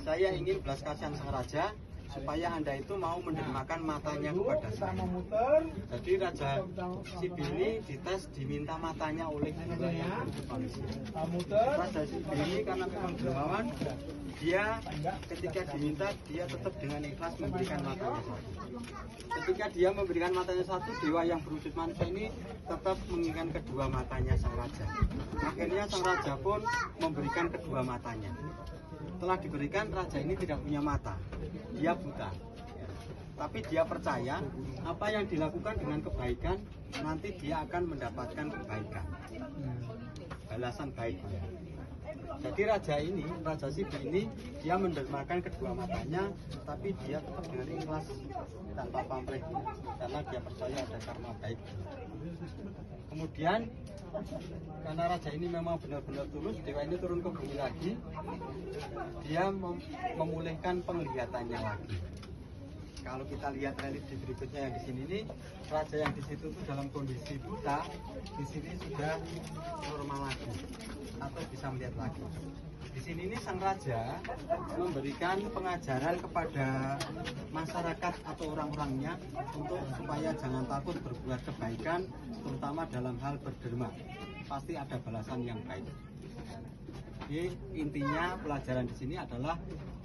Saya ingin belas kasihan sang raja supaya Anda itu mau mendermakan matanya kepada saya. Jadi Raja Sibili dites, diminta matanya oleh jiwa yang bermanusia. Raja Sibili karena memang dermawan, dia ketika diminta dia tetap dengan ikhlas memberikan matanya satu. Ketika dia memberikan matanya satu, dewa yang berwujud manusia ini tetap menginginkan kedua matanya sang raja. Akhirnya sang raja pun memberikan kedua matanya. Setelah diberikan, raja ini tidak punya mata, dia buta. Tapi dia percaya apa yang dilakukan dengan kebaikan, nanti dia akan mendapatkan kebaikan, balasan baik. Jadi raja ini, Raja Sibili ini, dia mendermakan kedua matanya, tapi dia tetap dengan ikhlas tanpa pamrih, karena dia percaya ada karma baik. Kemudian karena raja ini memang benar-benar tulus, dewa ini turun ke bumi lagi, dia memulihkan penglihatannya lagi. Kalau kita lihat relief di berikutnya yang di sini ini, raja yang di situ itu dalam kondisi buta, di sini sudah normal lagi atau bisa melihat lagi. Di sini ini sang raja memberikan pengajaran kepada masyarakat atau orang-orangnya untuk supaya jangan takut berbuat kebaikan, terutama dalam hal berderma. Pasti ada balasan yang baik. Jadi intinya pelajaran di sini adalah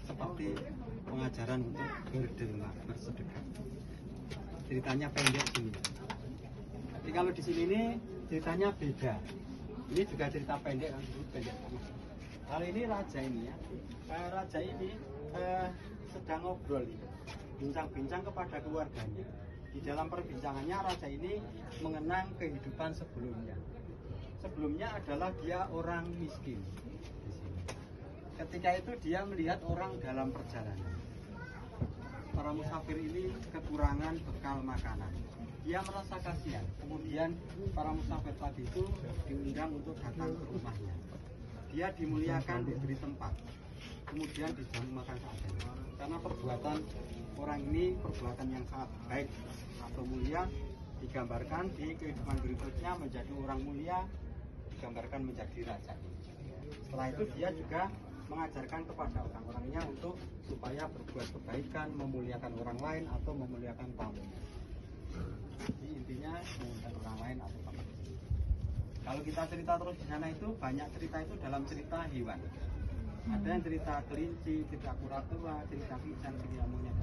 seperti pengajaran untuk berderma, bersedekah. Ceritanya pendek sini. Jadi kalau di sini ini ceritanya beda. Ini juga cerita pendek, pendek. Kali ini raja ini ya, raja ini sedang ngobrol, bincang-bincang kepada keluarganya. Di dalam perbincangannya raja ini mengenang kehidupan sebelumnya. Sebelumnya adalah dia orang miskin. Ketika itu dia melihat orang dalam perjalanan. Para musafir ini kekurangan bekal makanan. Dia merasa kasihan. Kemudian para musafir tadi itu diundang untuk datang ke rumahnya. Dia dimuliakan, diberi tempat, kemudian dijamu makan seadanya. Karena perbuatan orang ini perbuatan yang sangat baik atau mulia, digambarkan di kehidupan berikutnya menjadi orang mulia, digambarkan menjadi raja. Setelah itu dia juga mengajarkan kepada orang-orangnya untuk supaya berbuat kebaikan, memuliakan orang lain atau memuliakan tamu. Jadi intinya memuliakan orang lain atau tamu. Kalau kita cerita terus di sana itu banyak cerita itu dalam cerita hewan. Ada yang cerita kelinci, cerita kura-kura, cerita pisang, cerita monyet.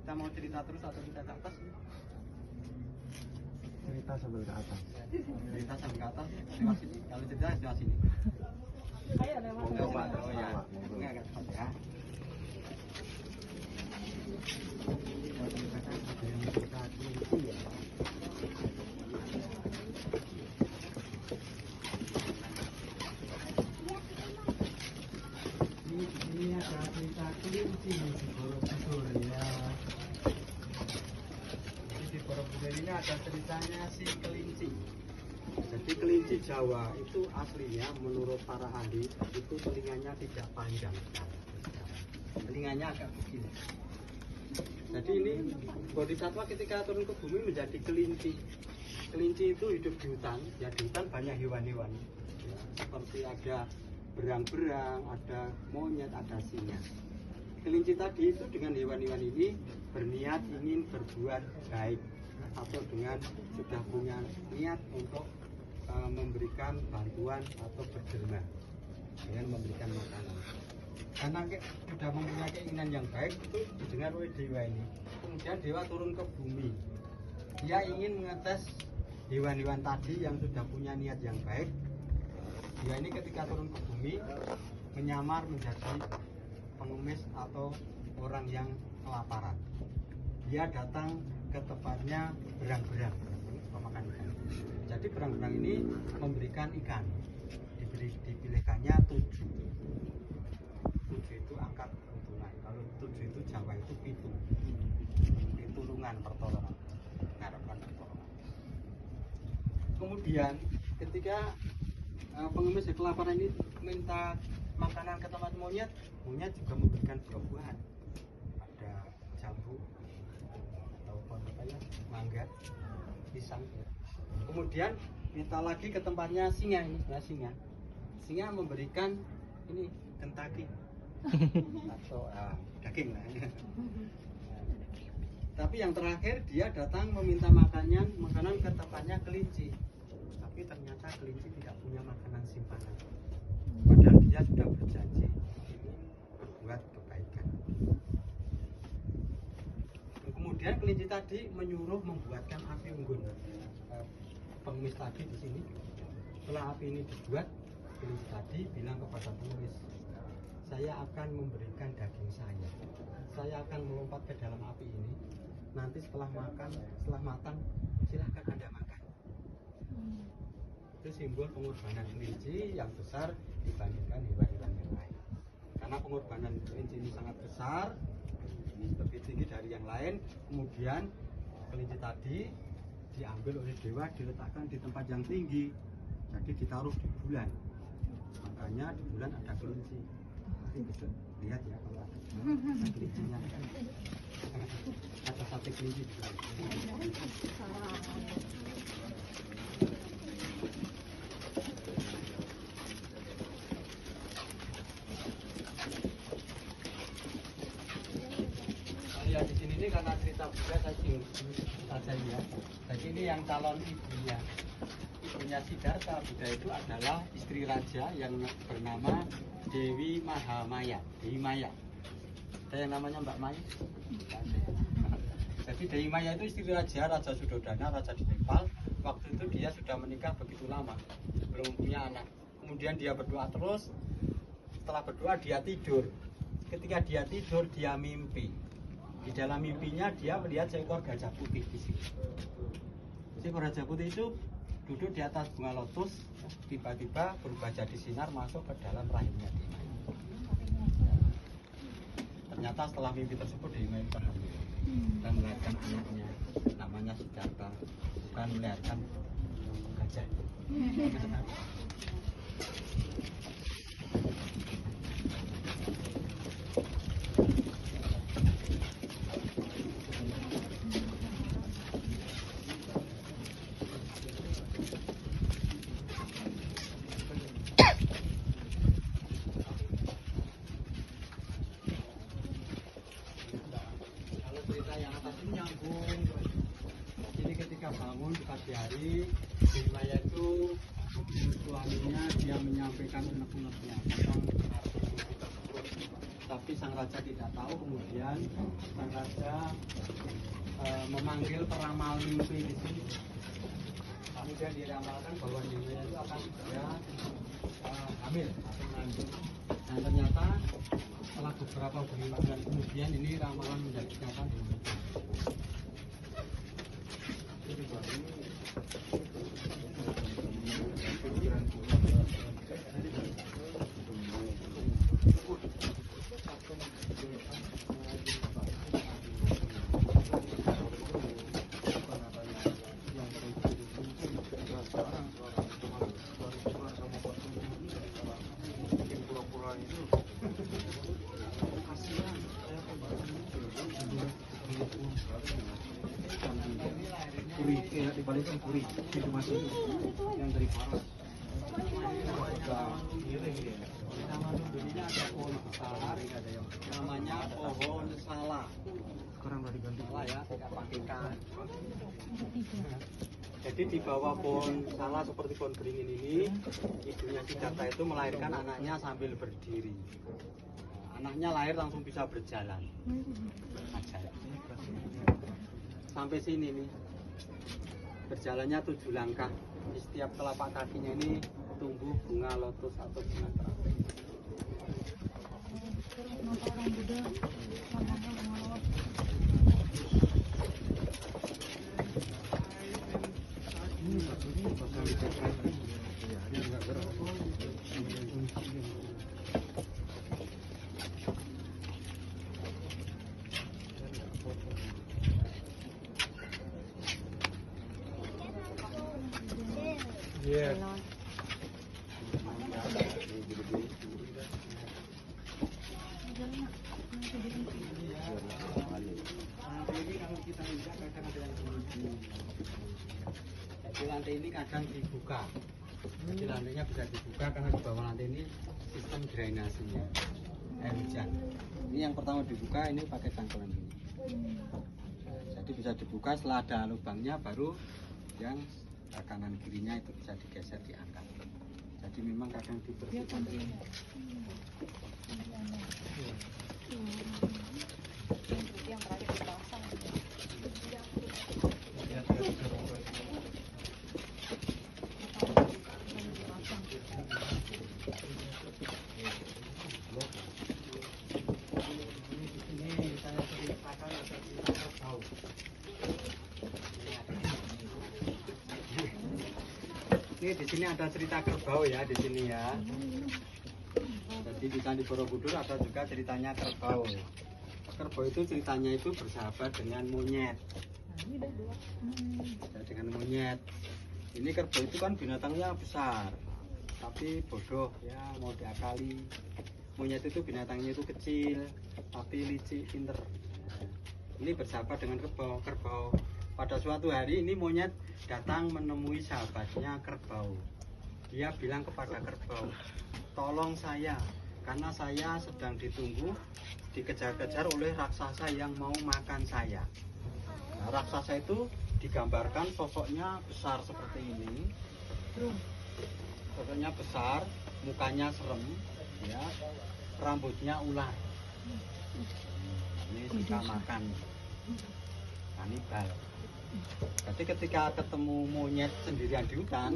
Kita mau cerita terus atau kita ke atas? Cerita sambil ke atas. Cerita sambil ke atas, lewat sini. Kalau cerita lewat sini. Coba, oh ya, ini agak cepat ya. Ini ada cerita kelinci di Borobudur ya. Di Borobudur ini ada ceritanya si kelinci. Jadi kelinci Jawa itu aslinya menurut para ahli itu telinganya tidak panjang, telinganya agak begini. Jadi ini bodhisatwa ketika turun ke bumi menjadi kelinci. Kelinci itu hidup di hutan, ya di hutan banyak hewan-hewan, ya, seperti ada berang-berang, ada monyet, ada singa. Kelinci tadi itu dengan hewan-hewan ini berniat ingin berbuat baik atau dengan sudah punya niat untuk memberikan bantuan atau berderma dengan memberikan makanan. Karena sudah mempunyai keinginan yang baik itu didengar oleh dewa ini. Kemudian dewa turun ke bumi. Dia ingin mengetes hewan-hewan tadi yang sudah punya niat yang baik. Dia ini ketika turun ke bumi menyamar menjadi pengemis atau orang yang kelaparan. Dia datang ke tempatnya berang-berang memakan ikan. Jadi berang-berang ini memberikan ikan. Dipilihkannya 7. 7 itu angka keuntungan. Kalau 7 itu Jawa itu pitu. Pitulungan pertolongan. Mengharapkan pertolongan. Kemudian ketika pengemis yang kelaparan ini minta makanan ke tempat monyet, monyet juga memberikan buah-buahan. Ada jambu atau apa ya, mangga. pisang. Kemudian kita lagi ke tempatnya singa ini, ya singa. Singa memberikan ini Kentucky atau daging lah. Tapi yang terakhir dia datang meminta makanan ke tempatnya kelinci. Tapi ternyata kelinci tidak punya makanan simpanan. Padahal dia sudah berjanji berbuat kebaikan. Kemudian kelinci tadi menyuruh membuatkan api unggun. Pengemis tadi di sini. Setelah api ini dibuat, kelinci tadi bilang kepada pengemis, saya akan memberikan daging saya. Saya akan melompat ke dalam api ini. Nanti setelah matang, silahkan Anda makan. Itu simbol pengorbanan kelinci yang besar dibandingkan hewan-hewan yang lain. Karena pengorbanan kelinci ini sangat besar, lebih tinggi dari yang lain. Kemudian kelinci tadi diambil oleh dewa, diletakkan di tempat yang tinggi, jadi ditaruh di bulan. Makanya di bulan ada kelinci. Nanti besok lihat ya kalau ada kelincinya. Ada sate kelinci. Ya di sini ini karena cerita juga saya singgung saja ya. Jadi ini yang calon ibunya Siddhartha Buddha itu adalah istri raja yang bernama Dewi Mahamaya, Dewi Maya. Ada yang namanya Mbak Maya? Jadi Dewi Maya itu istri raja Sudodana, raja di Nepal. Waktu itu dia sudah menikah begitu lama, belum punya anak. Kemudian dia berdoa terus. Setelah berdoa dia tidur. Ketika dia tidur dia mimpi. Di dalam mimpinya dia melihat seekor gajah putih di sini. Seekor gajah putih itu duduk di atas bunga lotus, tiba-tiba berubah jadi sinar masuk ke dalam rahimnya Dewi Maya. Ternyata setelah mimpi tersebut Dewi Maya hamil dan melahirkan anaknya, namanya Siddhartha, bukan melahirkan gajah. Jadi ketika bangun di pagi hari, Dewi Maya itu suaminya dia menyampaikan unek-uneknya tentang tapi sang raja tidak tahu. Kemudian sang raja memanggil peramal mimpi di sini. Kemudian diramalkan bahwa Dewi Maya itu akan segera hamil atau mengandung. Dan ternyata setelah beberapa bulan kemudian ini ramalan menjadi nyata. Puri, dibalikin puri, itu masih yang dari Paras. Nama dulunya ada pohon besar, namanya pohon salah. Sekarang nggak diganti lah ya, tidak pakai kan. Jadi di bawah pohon salah seperti pohon beringin ini, ibunya Siddhartha itu melahirkan anaknya sambil berdiri. Anaknya lahir langsung bisa berjalan. Ajaib. Sampai sini nih. Berjalannya 7 langkah. Di setiap telapak kakinya ini tumbuh bunga lotus atau bunga terapi. Yes. Ini kalau kita lihat akan ada yang lantai ini kadang dibuka. Jadi lantainya bisa dibuka karena di bawah lantai ini sistem drainasinya air hujan. Ini yang pertama dibuka, ini pakai cangkulan ini. Jadi bisa dibuka, setelah ada lubangnya baru yang kanan kirinya itu bisa digeser, diangkat. Jadi memang kadang dibersihkan. Ini di sini ada cerita kerbau ya, di sini ya. Jadi di Candi Borobudur ada juga ceritanya kerbau. Kerbau itu ceritanya itu bersahabat dengan monyet. Ya, dengan monyet. Ini kerbau itu kan binatangnya besar, tapi bodoh ya, mau diakali. Monyet itu binatangnya itu kecil, tapi licik, pinter. Ini bersahabat dengan kerbau. Pada suatu hari ini monyet datang menemui sahabatnya kerbau. Dia bilang kepada kerbau, tolong saya, karena saya sedang ditunggu, dikejar-kejar oleh raksasa yang mau makan saya. Nah, raksasa itu digambarkan sosoknya besar seperti ini. Sosoknya besar, mukanya serem, ya, rambutnya ular. Ini suka makan kanibal. Jadi ketika ketemu monyet sendirian di hutan,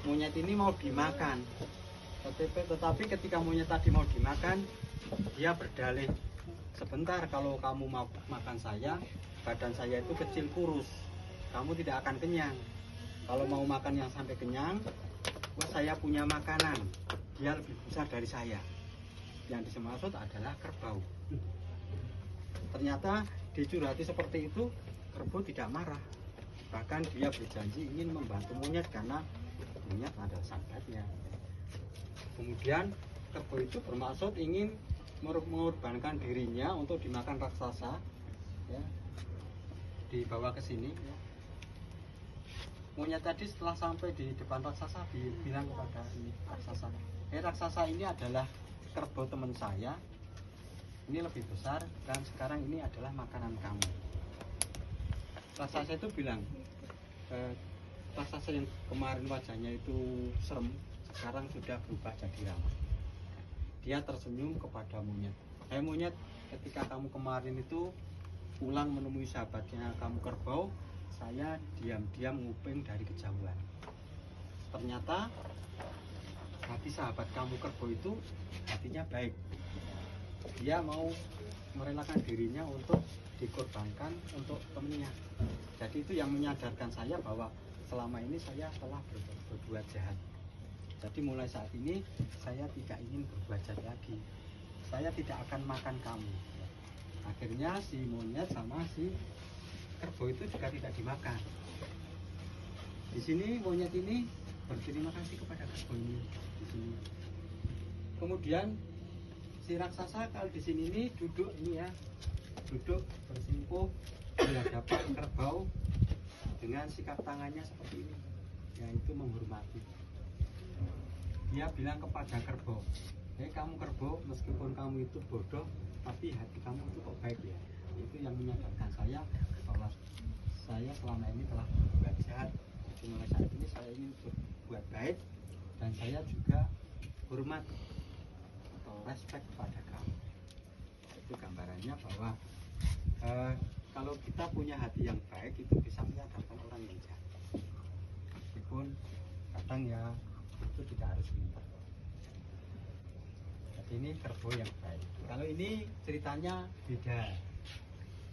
monyet ini mau dimakan. Tetapi ketika monyet tadi mau dimakan, dia berdalih, sebentar, kalau kamu mau makan saya, badan saya itu kecil kurus, kamu tidak akan kenyang. Kalau mau makan yang sampai kenyang, saya punya makanan, dia lebih besar dari saya. Yang dimaksud adalah kerbau. Ternyata dicurhati seperti itu, kerbau tidak marah, bahkan dia berjanji ingin membantu monyet karena monyet adalah sahabatnya. Kemudian kerbau itu bermaksud ingin mengorbankan dirinya untuk dimakan raksasa, ya, dibawa ke sini. Ya. Monyet tadi setelah sampai di depan raksasa bilang kepada ini raksasa, raksasa ini adalah kerbau teman saya, ini lebih besar dan sekarang ini adalah makanan kamu. Raksasa itu bilang, raksasa yang kemarin wajahnya itu serem, sekarang sudah berubah jadi ramah. Dia tersenyum kepada monyet. Monyet, ketika kamu kemarin itu pulang menemui sahabatnya kamu kerbau, saya diam-diam nguping dari kejauhan. Ternyata hati sahabat kamu kerbau itu hatinya baik. Dia mau merelakan dirinya untuk dikorbankan untuk temannya. Jadi itu yang menyadarkan saya bahwa selama ini saya telah berbuat jahat. Jadi mulai saat ini saya tidak ingin berbuat jahat lagi. Saya tidak akan makan kamu. Akhirnya si monyet sama si kerbau itu juga tidak dimakan. Di sini monyet ini berterima kasih kepada kerbau ini. Di sini. Kemudian si raksasa kalau di sini ini duduk ini ya, duduk bersimpuh di hadapan kerbau dengan sikap tangannya seperti ini, yaitu menghormati. Dia bilang kepada kerbau, kamu kerbau, meskipun kamu itu bodoh, tapi hati kamu itu kok baik ya. Itu yang menyadarkan saya bahwa saya selama ini telah berbuat jahat. Jadi mulai saat ini saya ingin berbuat baik dan saya juga hormat atau respect kepada kamu. Itu gambarannya bahwa kalau kita punya hati yang baik itu bisa menyadarkan orang yang jahat. Meskipun kadang ya itu tidak harus pintar. Jadi ini kerbau yang baik. Kalau ini ceritanya beda.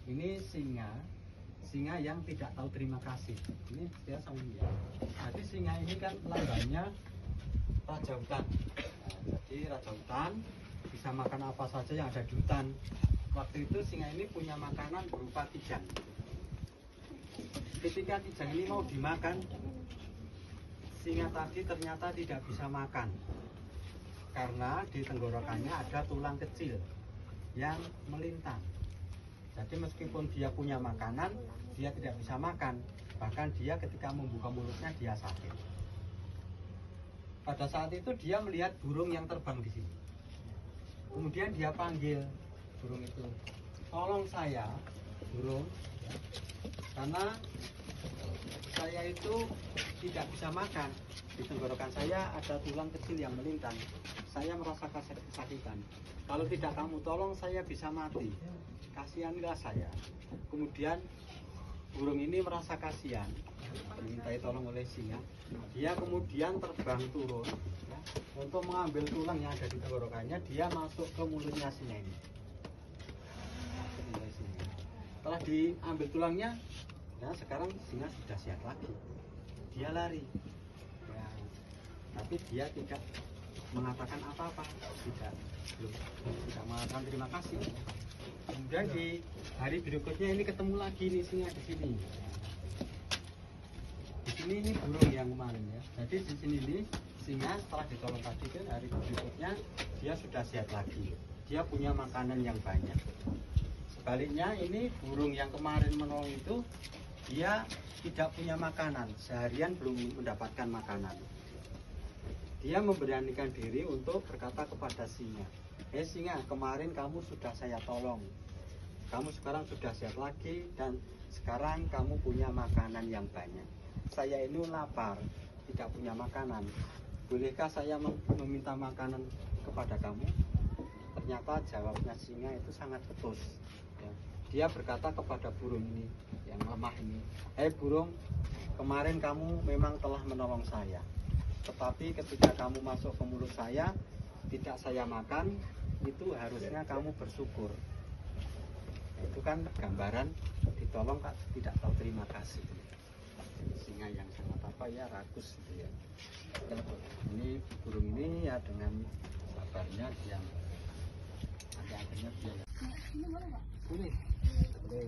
Ini singa yang tidak tahu terima kasih. Ini dia sama dia. Jadi singa ini kan lambangnya raja hutan. Nah, jadi raja hutan bisa makan apa saja yang ada di hutan. Waktu itu singa ini punya makanan berupa kijang. Ketika kijang ini mau dimakan, singa tadi ternyata tidak bisa makan karena di tenggorokannya ada tulang kecil yang melintang. Jadi meskipun dia punya makanan, dia tidak bisa makan Bahkan dia ketika membuka mulutnya dia sakit. Pada saat itu dia melihat burung yang terbang di sini. Kemudian dia panggil burung itu, tolong saya burung, ya, karena saya itu tidak bisa makan. Di tenggorokan saya ada tulang kecil yang melintang. Saya merasakan kesakitan. Kalau tidak kamu tolong saya bisa mati. Kasihanlah saya. Kemudian burung ini merasa kasihan, dimintai tolong oleh singa. Dia kemudian terbang turun, ya, untuk mengambil tulang yang ada di tenggorokannya. Dia masuk ke mulutnya singa ini. Setelah diambil tulangnya, nah sekarang singa sudah sehat lagi. Dia lari, ya, tapi dia tidak mengatakan apa-apa, tidak mengatakan terima kasih. Kemudian di hari berikutnya ini ketemu lagi nih singa di sini. Di sini ini burung yang kemarin ya. Jadi di sini nih singa setelah ditolong tadi kan hari berikutnya dia sudah sehat lagi. Dia punya makanan yang banyak. Sebaliknya ini burung yang kemarin menolong itu dia tidak punya makanan, seharian belum mendapatkan makanan. Dia memberanikan diri untuk berkata kepada singa, singa, kemarin kamu sudah saya tolong, kamu sekarang sudah sehat lagi dan sekarang kamu punya makanan yang banyak. Saya ini lapar, tidak punya makanan. Bolehkah saya meminta makanan kepada kamu? Ternyata jawabnya singa itu sangat ketus. Ya. Dia berkata kepada burung ini yang lemah ini, burung, kemarin kamu memang telah menolong saya, tetapi ketika kamu masuk ke mulut saya, tidak saya makan, itu harusnya kamu bersyukur. Itu kan gambaran ditolong kak tidak tahu terima kasih. Singa yang sangat rakus gitu ya. Ini burung ini ya dengan sabarnya dia akhirnya dia boleh.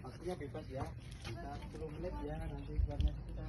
Waktunya bebas ya, bisa 10 menit ya, nanti keluarnya kita